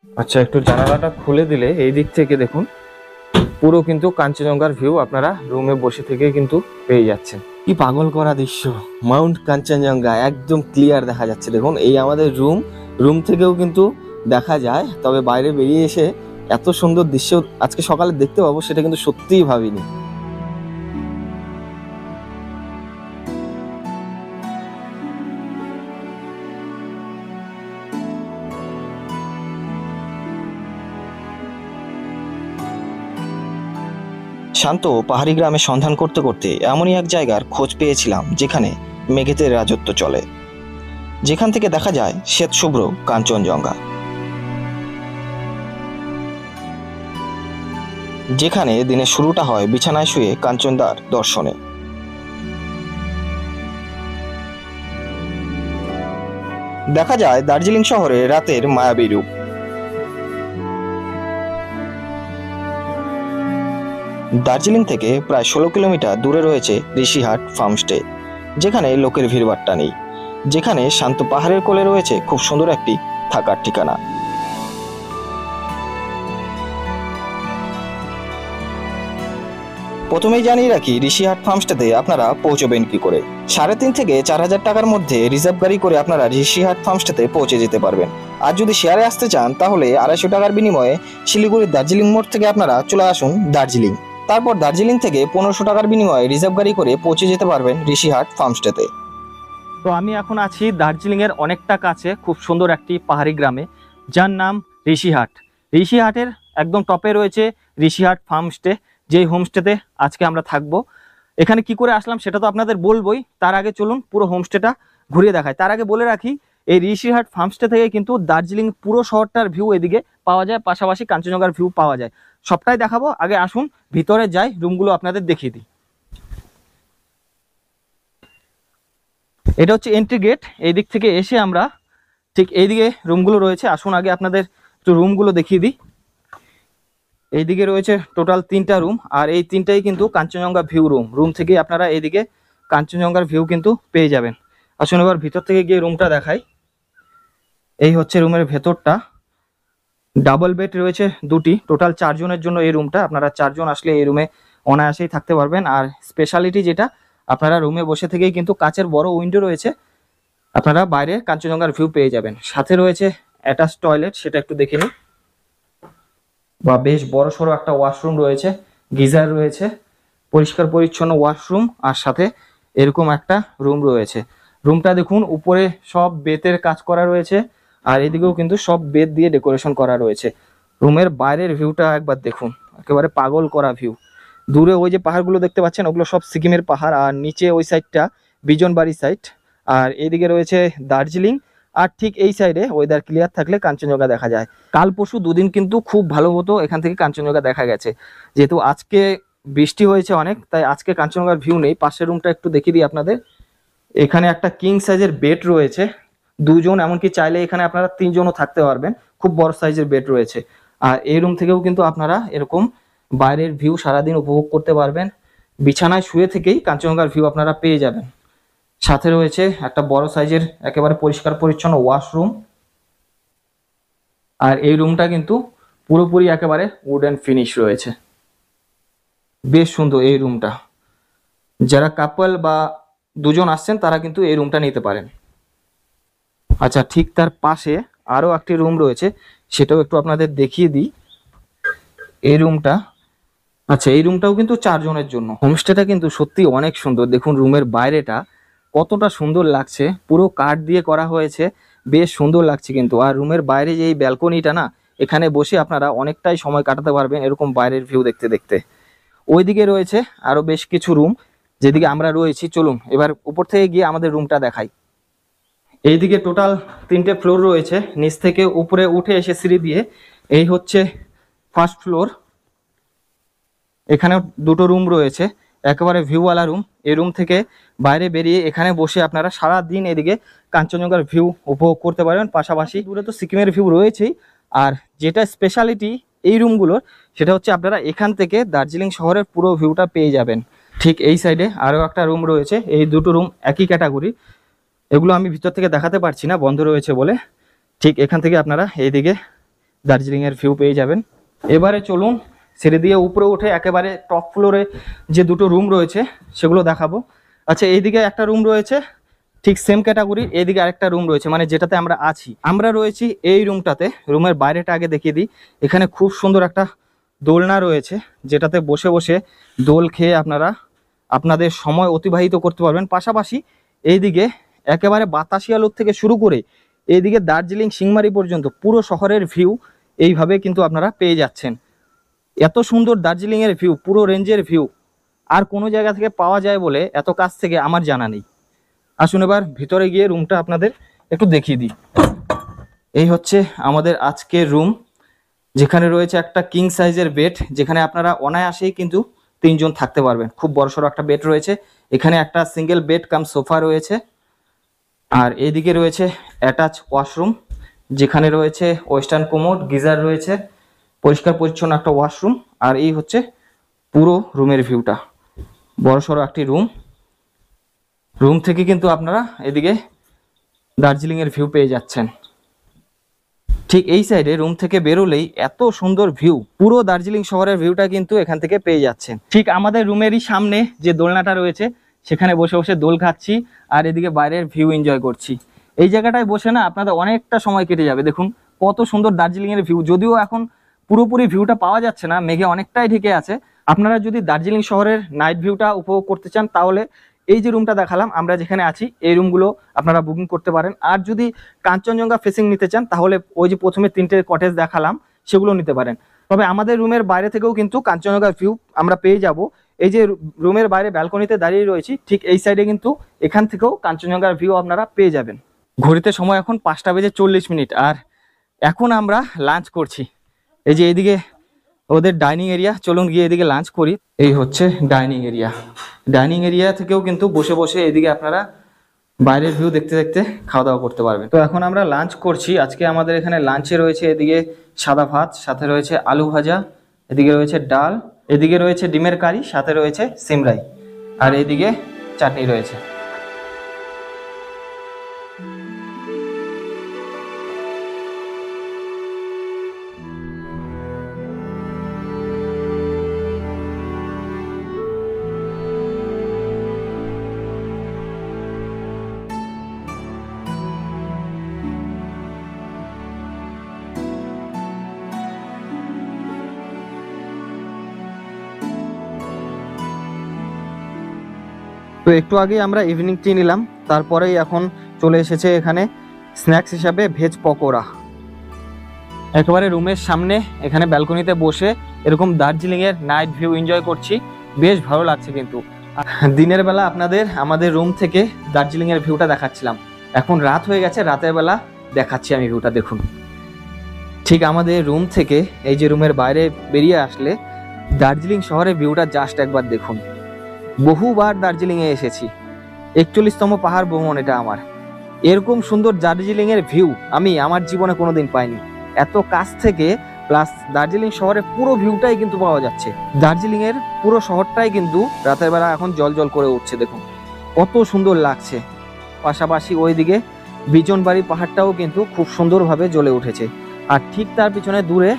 আচ্ছা, একটু জানালাটা খুলে দিলে এই দিক থেকে দেখুন পুরো কিন্তু কাঞ্চনজঙ্ঘার ভিউ আপনারা রুমে বসে থেকে কিন্তু পেয়ে যাচ্ছেন। কি পাগল করা দৃশ্য, মাউন্ট কাঞ্চনজঙ্ঘা একদম ক্লিয়ার দেখা যাচ্ছে। দেখুন এই আমাদের রুম থেকেও কিন্তু দেখা যায়, তবে বাইরে বেরিয়ে এসে এত সুন্দর দৃশ্য আজকে সকালে দেখতে পাবো সেটা কিন্তু সত্যিই ভাবিনি। শান্ত পাহাড়ি গ্রামে সন্ধান করতে করতে এমনই এক জায়গার খোঁজ পেয়েছিলাম যেখানে মেঘেদের রাজত্ব চলে, যেখান থেকে দেখা যায় শ্বেতশুভ্র কাঞ্চনজঙ্ঘা, যেখানে দিনের শুরুটা হয় বিছানায় শুয়ে কাঞ্চনদার দর্শনে। দেখা যায় দার্জিলিং শহরে রাতের মায়াবী রূপ। দার্জিলিং থেকে প্রায় 16 কিলোমিটার দূরে রয়েছে ঋষিহাট ফার্মস্টে, যেখানে লোকের ভিড়ভাট্টা নেই, যেখানে শান্ত পাহাড়ের কোলে রয়েছে খুব সুন্দর একটি থাকার ঠিকানা। প্রথমেই জানিয়ে রাখি ঋষিহাট ফার্মস্টেতে আপনারা পৌঁছবেন কি করে। 3.5 থেকে 4,000 টাকার মধ্যে রিজার্ভ গাড়ি করে আপনারা ঋষিহাট ফার্মস্টেতে পৌঁছে যেতে পারবেন। আর যদি শেয়ারে আসতে চান তাহলে 250 টাকার বিনিময়ে শিলিগুড়ির দার্জিলিং মোড় থেকে আপনারা চলে আসুন দার্জিলিং। তারপর দার্জিলিং থেকে 1500 টাকার বিনিময়ে রিজার্ভ গাড়ি করে পৌঁছে যেতে পারবেন ঋষিহাট ফার্মস্টেতে। তো আমি এখন আছি দার্জিলিংয়ের অনেকটা কাছে খুব সুন্দর একটি পাহাড়ি গ্রামে, যার নাম ঋষিহাট। ঋষিহাটের একদম টপে রয়েছে ঋষিহাট ফার্মস্টে, যেই হোমস্টেতে আজকে আমরা থাকবো। এখানে কি করে আসলাম সেটা তো আপনাদের বলবোই, তার আগে চলুন পুরো হোমস্টেটা ঘুরিয়ে দেখায়। তার আগে বলে রাখি এই ঋষিহাট ফার্মস্টে থেকে কিন্তু দার্জিলিং পুরো শহরটার ভিউ এদিকে পাওয়া যায়, পাশাপাশি কাঞ্চনজঙ্ঘার ভিউ পাওয়া যায়। সবটাই দেখাবো, আগে আসুন ভিতরে যাই, রুমগুলো আপনাদের দেখিয়ে দিই। এটা হচ্ছে এন্ট্রি গেট। এই দিক থেকে এসে আমরা ঠিক এইদিকে রুমগুলো রয়েছে। আসুন আগে আপনাদের একটু রুমগুলো দেখিয়ে দিই। এইদিকে রয়েছে টোটাল 3টা রুম, আর এই 3টাই কিন্তু কাঞ্চনজঙ্ঘা ভিউ রুম থেকে আপনারা এইদিকে কাঞ্চনজঙ্ঘার ভিউ কিন্তু পেয়ে যাবেন। আসুন এবার ভিতর থেকে গিয়ে রুমটা দেখাই। এই হচ্ছে রুমের ভেতরটা। ডাবল বেড রয়েছে 2টি, টোটাল 4 জনের জন্য এই রুমটা। আপনারা 4 জন আসলে এই রুমে অনায়াসেই থাকতে পারবেন। আর স্পেশালিটি যেটা, আপনারা রুমে বসে থেকেই কিন্তু কাচের বড় উইন্ডো রয়েছে, আপনারা বাইরে কাঞ্চনজঙ্ঘার ভিউ পেয়ে যাবেন। সাথে রয়েছে অ্যাটাচ টয়লেট, সেটা একটু দেখে নিন। বা বেশ বড় সড়ো একটা ওয়াশরুম রয়েছে, গিজার রয়েছে, পরিষ্কার পরিচ্ছন্ন ওয়াশরুম, আর সাথে এরকম একটা রুম রয়েছে। রুমটা দেখুন উপরে সব বেতের কাজ করা রয়েছে, আর এদিকেও কিন্তু সব বেত দিয়ে ডেকোরেশন করা রয়েছে। রুমের বাইরের ভিউটা একবার দেখুন, একেবারে পাগল করা ভিউ। দূরে ওই যে পাহাড়গুলো দেখতে পাচ্ছেন ওগুলো সব সিকিমের পাহাড়, আর নিচে ওই সাইডটা বিজনবাড়ি সাইড, আর এদিকে রয়েছে দার্জিলিং। আর ঠিক এই সাইডে ওয়েদার ক্লিয়ার থাকলে কাঞ্চনজঙ্ঘা দেখা যায়। কাল পরশু দুদিন কিন্তু খুব ভালো মতো এখান থেকে কাঞ্চনজঙ্ঘা দেখা গেছে। যেহেতু আজকে বৃষ্টি হয়েছে অনেক, তাই আজকে কাঞ্চনজঙ্ঘার ভিউ নেই। পাশের রুমটা একটু দেখিয়ে দিই আপনাদের। এখানে একটা কিং সাইজের বেড রয়েছে, 2 জন, এমনকি চাইলে এখানে আপনারা 3 জনও থাকতে পারবেন। খুব বড় সাইজের বেড রয়েছে। আর এই রুম থেকেও কিন্তু আপনারা এরকম বাইরের ভিউ সারাদিন উপভোগ করতে পারবেন। বিছানায় শুয়ে থেকেই কাঞ্চনজঙ্ঘার ভিউ আপনারা পেয়ে যাবেন। সাথে রয়েছে একটা বড় সাইজের একেবারে পরিষ্কার পরিচ্ছন্ন ওয়াশরুম। আর এই রুমটা কিন্তু পুরোপুরি একেবারে উডেন ফিনিশ রয়েছে, বেশ সুন্দর এই রুমটা। যারা কাপল বা 2 জন আসছেন তারা কিন্তু এই রুমটা নিতে পারেন। আচ্ছা, ঠিক তার পাশে আরো একটি রুম রয়েছে, সেটাও একটু আপনাদের দেখিয়ে দিই। এই রুমটা, আচ্ছা এই রুমটাও কিন্তু 4 জনের জন্য। হোমস্টেটা কিন্তু সত্যি অনেক সুন্দর। দেখুন রুমের বাইরেটা কতটা সুন্দর লাগছে, পুরো কাঠ দিয়ে করা হয়েছে, বেশ সুন্দর লাগছে কিন্তু। আর রুমের বাইরে যে এই ব্যালকনিটা না, এখানে বসে আপনারা অনেকটাই সময় কাটাতে পারবেন এরকম বাইরের ভিউ দেখতে দেখতে। ওইদিকে রয়েছে আরো বেশ কিছু রুম, যেদিকে আমরা রয়েছি। চলুন এবার উপর থেকে গিয়ে আমাদের রুমটা দেখাই। এইদিকে টোটাল 3টে ফ্লোর রয়েছে, নিচ থেকে উপরে উঠে এসে সিঁড়ি দিয়ে এই হচ্ছে ফার্স্ট ফ্লোর। এখানে 2টো রুম রয়েছে, একেবারে ভিউওয়ালা রুম। এই রুম থেকে বাইরে বেরিয়ে এখানে বসে আপনারা সারা দিন এদিকে কাঞ্চনজঙ্ঘার ভিউ উপভোগ করতে পারবেন। পাশাপাশি দূরে তো সিকিমের ভিউ রয়েছেই, আর যেটা স্পেশালিটি এই রুমগুলোর সেটা হচ্ছে আপনারা এখান থেকে দার্জিলিং শহরের পুরো ভিউটা পেয়ে যাবেন। ঠিক এই সাইডে আরও একটা রুম রয়েছে, এই 2টো রুম একই ক্যাটাগরি। এগুলো আমি ভিতর থেকে দেখাতে পারছি না, বন্ধ রয়েছে বলে। ঠিক এখান থেকে আপনারা এইদিকে দার্জিলিং এর ভিউ পেয়ে যাবেন। এবারে চলুন সিঁড়ি দিয়ে উপরে উঠে একেবারে টপ ফ্লোরে যে দুটো রুম রয়েছে সেগুলো দেখাবো। আচ্ছা, এইদিকে একটা রুম রয়েছে ঠিক সেম ক্যাটাগরি, এইদিকে আরেকটা রুম রয়েছে, মানে যেটাতে আমরা আছি। আমরা রয়েছি এই রুমটাতে। রুমের বাইরেটা আগে দেখিয়ে দিই। এখানে খুব সুন্দর একটা দোলনা রয়েছে, যেটাতে বসে বসে দোল খেয়ে আপনারা আপনাদের সময় অতিবাহিত করতে পারবেন। পাশাপাশি এইদিকে একেবারে বাতাসিয়া লুক থেকে শুরু করে এইদিকে দার্জিলিং সিংমারি পর্যন্ত পুরো শহরের ভিউ এইভাবে কিন্তু আপনারা পেয়ে যাচ্ছেন। এত সুন্দর দার্জিলিং এর ভিউ, পুরো রেঞ্জের ভিউ আর কোনো জায়গা থেকে পাওয়া যায় বলে এত কাছ থেকে আমার জানা নেই। আসুন এবার ভিতরে গিয়ে রুমটা আপনাদের একটু দেখিয়ে দিই। এই হচ্ছে আমাদের আজকের রুম, যেখানে রয়েছে একটা কিং সাইজের বেড, যেখানে আপনারা অনায়াসেই কিন্তু 3 জন থাকতে পারবেন। খুব বড়সড় একটা বেড রয়েছে। এখানে একটা সিঙ্গেল বেড কাম সোফা রয়েছে। আর এদিকে রয়েছে অ্যাটাচ ওয়াশরুম, যেখানে রয়েছে ওয়েস্টার্ন কোমোড, গিজার রয়েছে, পরিষ্কার পরিচ্ছন্ন একটা ওয়াশরুম। আর এই হচ্ছে পুরো রুমের ভিউটা। বড়সড় একটি রুম। রুম থেকে কিন্তু আপনারা এদিকে দার্জিলিং এর ভিউ পেয়ে যাচ্ছেন। ঠিক এই সাইডে রুম থেকে বেরোলেই এত সুন্দর ভিউ, পুরো দার্জিলিং শহরের ভিউটা কিন্তু এখান থেকে পেয়ে যাচ্ছেন। ঠিক আমাদের রুমেরই সামনে যে দোলনাটা রয়েছে সেখানে বসে বসে দোল খাচ্ছি আর এদিকে বাইরের ভিউ এনজয় করছি। এই জায়গাটায় বসে না আপনাদের অনেকটা সময় কেটে যাবে। দেখুন কত সুন্দর দার্জিলিং এর ভিউ। যদিও এখন পুরোপুরি ভিউটা পাওয়া যাচ্ছে না, মেঘে অনেকটাই ঢেকে আছে। আপনারা যদি দার্জিলিং শহরের নাইট ভিউটা উপভোগ করতে চান তাহলে এই যে রুমটা দেখালাম আমরা যেখানে আছি এই রুমগুলো আপনারা বুকিং করতে পারেন। আর যদি কাঞ্চনজঙ্ঘা ফেসিং নিতে চান তাহলে ওই যে প্রথমে 3টে কটেজ দেখালাম সেগুলো নিতে পারেন। তবে আমাদের রুমের বাইরে থেকেও কিন্তু কাঞ্চনজঙ্ঘা ভিউ আমরা পেয়ে যাব। এই যে রুমের বাইরে ব্যালকনিতে দাঁড়িয়ে রয়েছি ঠিক এই সাইডে কিন্তু এখান থেকেও কাঞ্চনজঙ্ঘার ভিউ আপনারা পেয়ে যাবেন। ঘড়িতে সময় এখন 5:40 আর এখন আমরা লাঞ্চ করছি। এই যে এইদিকে ওদের ডাইনিং এরিয়া, চলুন গিয়ে এদিকে লাঞ্চ করি। এই হচ্ছে ডাইনিং এরিয়া। ডাইনিং এরিয়া থেকেও কিন্তু বসে বসে এদিকে আপনারা বাইরের ভিউ দেখতে দেখতে খাওয়া দাওয়া করতে পারবেন। তো এখন আমরা লাঞ্চ করছি। আজকে আমাদের এখানে লাঞ্চে রয়েছে এদিকে সাদা ভাত, সাথে রয়েছে আলু ভাজা, এদিকে রয়েছে ডাল, এদিকে রয়েছে ডিমের কারি, সাথে রয়েছে সিমরাই, আর এদিকে চাটনি রয়েছে। তো একটু আগে আমরা ইভিনিং টি নিলাম, তারপরেই এখন চলে এসেছে এখানে স্ন্যাক্স হিসাবে ভেজ পকোড়া। একেবারে রুমের সামনে এখানে ব্যালকনিতে বসে এরকম দার্জিলিং এর নাইট ভিউ এনজয় করছি। বেশ ভালো লাগছে। কিন্তু দিনের বেলা আপনাদের আমাদের রুম থেকে দার্জিলিং এর ভিউটা দেখাচ্ছিলাম, এখন রাত হয়ে গেছে, রাতের বেলা দেখাচ্ছি আমি ভিউটা। দেখুন ঠিক আমাদের রুম থেকে এই যে রুমের বাইরে বেরিয়ে আসলে দার্জিলিং শহরের ভিউটা জাস্ট একবার দেখুন। বহুবার দার্জিলিংয়ে এসেছি, 41তম পাহাড় ভ্রমণ এটা আমার। এরকম সুন্দর দার্জিলিংয়ের ভিউ আমি আমার জীবনে কোনোদিন পাইনি। এত কাছ থেকে প্লাস দার্জিলিং শহরের পুরো ভিউটাই কিন্তু পাওয়া যাচ্ছে। দার্জিলিংয়ের পুরো শহরটাই কিন্তু রাতের বেলা এখন জল জল করে উঠছে। দেখুন কত সুন্দর লাগছে। পাশাপাশি ওইদিকে বিজনবাড়ি পাহাড়টাও কিন্তু খুব সুন্দরভাবে জ্বলে উঠেছে। আর ঠিক তার পিছনে দূরে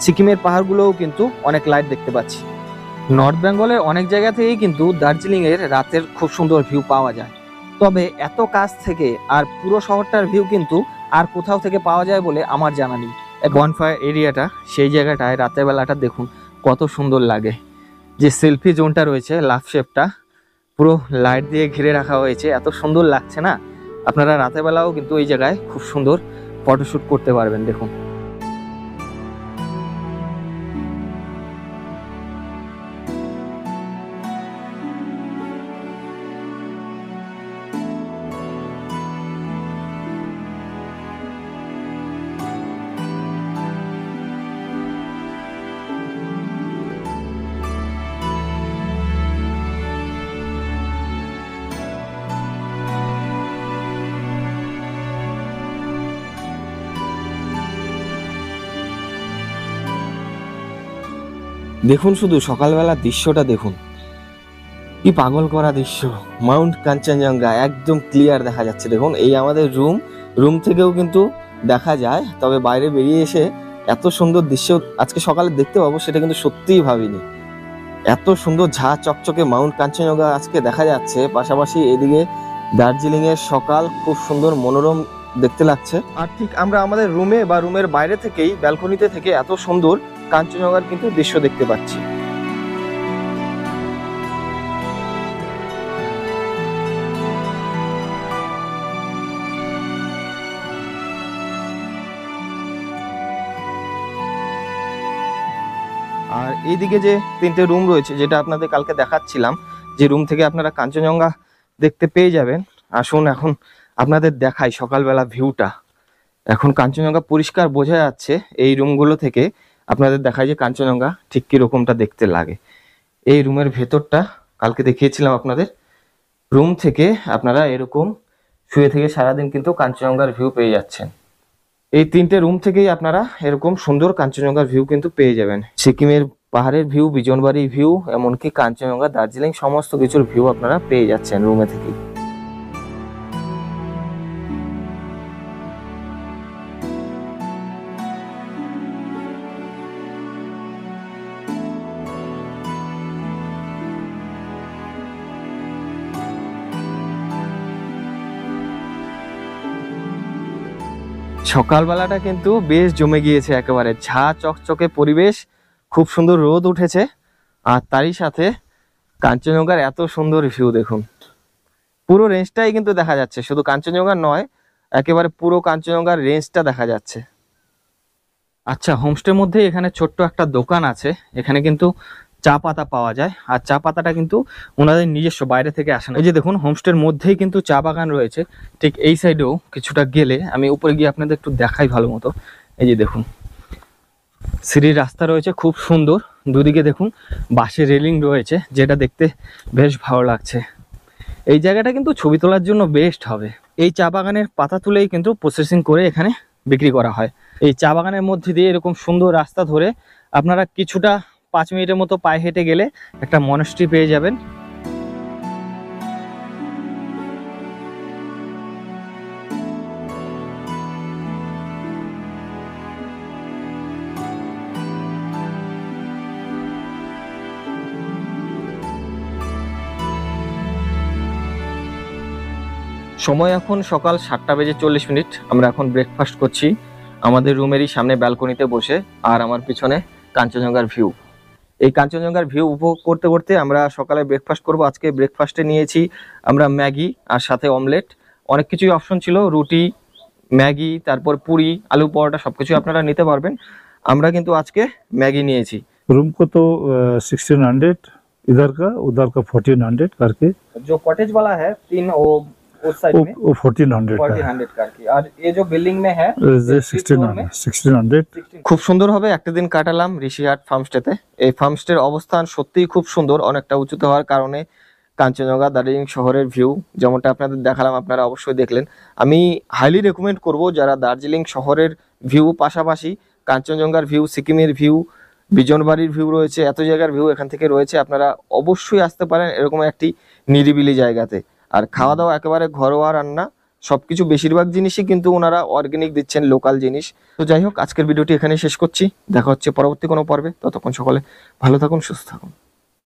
সিকিমের পাহাড়গুলোও কিন্তু অনেক লাইট দেখতে পাচ্ছি। নর্থ বেঙ্গলের অনেক জায়গা থেকেই কিন্তু দার্জিলিংয়ের রাতের খুব সুন্দর ভিউ পাওয়া যায়। তবে এত কাছ থেকে আর পুরো শহরটার ভিউ কিন্তু আর কোথাও থেকে পাওয়া যায় বলে আমার জানা নেই। বনফায়ার এরিয়াটা, সেই জায়গাটায় রাতের বেলাটা দেখুন কত সুন্দর লাগে। যে সেলফি জোনটা রয়েছে, লাভ শেপটা পুরো লাইট দিয়ে ঘিরে রাখা হয়েছে, এত সুন্দর লাগছে না। আপনারা রাতের বেলাও কিন্তু এই জায়গায় খুব সুন্দর ফটোশ্যুট করতে পারবেন। দেখুন দেখুন শুধু সকালবেলা দৃশ্যটা দেখুন, কি পাগল করা দৃশ্য। মাউন্ট কাঞ্চনজঙ্ঘা একদম ক্লিয়ার দেখা যাচ্ছে। দেখুন এই আমাদের রুম থেকেও কিন্তু দেখা যায়, তবে বাইরে বেরিয়ে এসে এত সুন্দর দৃশ্য আজকে সকালে দেখতে পাবো সেটা কিন্তু সত্যিই ভাবিনি। এত সুন্দর ঝা চকচকে মাউন্ট কাঞ্চনজঙ্ঘা আজকে দেখা যাচ্ছে, পাশাপাশি এদিকে দার্জিলিং এর সকাল খুব সুন্দর মনোরম দেখতে লাগছে। আর ঠিক আমরা আমাদের রুমে বা রুমের বাইরে থেকেই ব্যালকনিতে থেকে এত সুন্দর কাঞ্চনজঙ্ঘার কিন্তু দৃশ্য দেখতে পাচ্ছি। আর এইদিকে যে তিনটে রুম রয়েছে, যেটা আপনাদের কালকে দেখাচ্ছিলাম, যে রুম থেকে আপনারা কাঞ্চনজঙ্ঘা দেখতে পেয়ে যাবেন, আসুন এখন আপনাদের দেখাই সকালবেলা ভিউটা। এখন কাঞ্চনজঙ্ঘা পরিষ্কার বোঝা যাচ্ছে এই রুমগুলো থেকে। আপনাদের দেখাই যে কাঞ্চনজঙ্ঘা ঠিক কিরকমটা দেখতে লাগে। এই রুমের ভেতরটা কালকে দেখিয়েছিলাম আপনাদের। রুম থেকে আপনারা এরকম শুয়ে থেকে সারাদিন কিন্তু কাঞ্চনজঙ্ঘার ভিউ পেয়ে যাচ্ছেন। এই তিনটে রুম থেকেই আপনারা এরকম সুন্দর কাঞ্চনজঙ্ঘার ভিউ কিন্তু পেয়ে যাবেন। সিকিমের পাহাড়ের ভিউ, বিজনবাড়ির ভিউ, এমনকি কাঞ্চনজঙ্ঘা, দার্জিলিং সমস্ত কিছুর ভিউ আপনারা পেয়ে যাচ্ছেন রুমে থেকেই। সকালবেলাটা কিন্তু বেশ জমে গিয়েছে, একেবারে ঝা চকচকে পরিবেশ, খুব সুন্দর রোদ উঠেছে, আর তারই সাথে কাঞ্চনজঙ্ঘার এত সুন্দর ভিউ দেখুন। পুরো রেঞ্জটাই কিন্তু দেখা যাচ্ছে, শুধু কাঞ্চনজঙ্ঘা নয়, একেবারে পুরো কাঞ্চনজঙ্ঘার রেঞ্জটা দেখা যাচ্ছে। আচ্ছা, হোমস্টের মধ্যে এখানে ছোট্ট একটা দোকান আছে, এখানে কিন্তু চা পাতা পাওয়া যায়। আর চা পাতাটা কিন্তু ওনাদের নিজস্ব, বাইরে থেকে আসে না। এই যে দেখুন, হোমস্টের মধ্যেই কিন্তু চা বাগান রয়েছে। ঠিক এই সাইডেও কিছুটা গেলে আমি উপরে গিয়ে আপনাদের একটু দেখাই ভালো মতো। এই যে দেখুন, সিঁড়ির রাস্তা রয়েছে খুব সুন্দর, দুদিকে দেখুন বাঁশের রেলিং রয়েছে, যেটা দেখতে বেশ ভালো লাগছে। এই জায়গাটা কিন্তু ছবি তোলার জন্য বেস্ট হবে। এই চা বাগানের পাতা তুলেই কিন্তু প্রসেসিং করে এখানে বিক্রি করা হয়। এই চা বাগানের মধ্যে দিয়ে এরকম সুন্দর রাস্তা ধরে আপনারা কিছুটা 5 মিনিটের মতো পায়ে হেঁটে গেলে একটা মনাস্ট্রি পেয়ে যাবেন। সময় এখন সকাল 7:40। আমরা এখন ব্রেকফাস্ট করছি আমাদের রুমেরই সামনে ব্যালকনিতে বসে, আর আমার পিছনে কাঞ্চনজঙ্ঘার ভিউ। এই কাঞ্চনজঙ্ঘার ভিউ উপভোগ করতে করতে আমরা সকালে ব্রেকফাস্ট করব। আজকে ব্রেকফাস্টে নিয়েছি আমরা ম্যাগি আর সাথে অমলেট। অনেক কিছুই অপশন ছিল, রুটি, ম্যাগি, তারপর পুরি, আলু পরোটা, সবকিছু আপনারা নিতে পারবেন। আমরা কিন্তু আজকে ম্যাগি নিয়েছি। रूम को तो 1600 इधर का, उधर का 1400 करके। जो कॉटेज वाला है 3 उस साइड में वो 1400 का है। 1400 करके, और ये जो बिल्डिंग में है ये 1600। খুব সুন্দরভাবে একটা দিন কাটালাম ঋষিহাট ফার্মস্টেতে। এই ফার্মস্টের অবস্থান সত্যিই খুব সুন্দর, অনেকটা উঁচুতে হওয়ার কারণে কাঞ্চনজঙ্ঘা, দার্জিলিং শহরের ভিউ যেমনটা আপনাদের দেখালাম, আপনারা অবশ্যই দেখলেন। আমি হাইলি রেকমেন্ড করব, যারা দার্জিলিং শহরের ভিউ পাশাপাশি কাঞ্চনজঙ্ঘার ভিউ, সিকিমের ভিউ, বিজনবাড়ির ভিউ রয়েছে, এত জায়গার ভিউ এখান থেকে রয়েছে, আপনারা অবশ্যই আসতে পারেন এরকম একটি নিরিবিলি জায়গাতে। আর খাওয়া দাওয়া একেবারে ঘরোয়া রান্না, সবকিছু বেশিরভাগ জিনিসই কিন্তু ওনারা অর্গানিক দিচ্ছেন, লোকাল জিনিস। তো যাই হোক, আজকের ভিডিওটি এখানেই শেষ করছি। দেখা হচ্ছে পরবর্তী কোনো পর্বে। ততক্ষণ সকলে ভালো থাকুন, সুস্থ থাকুন।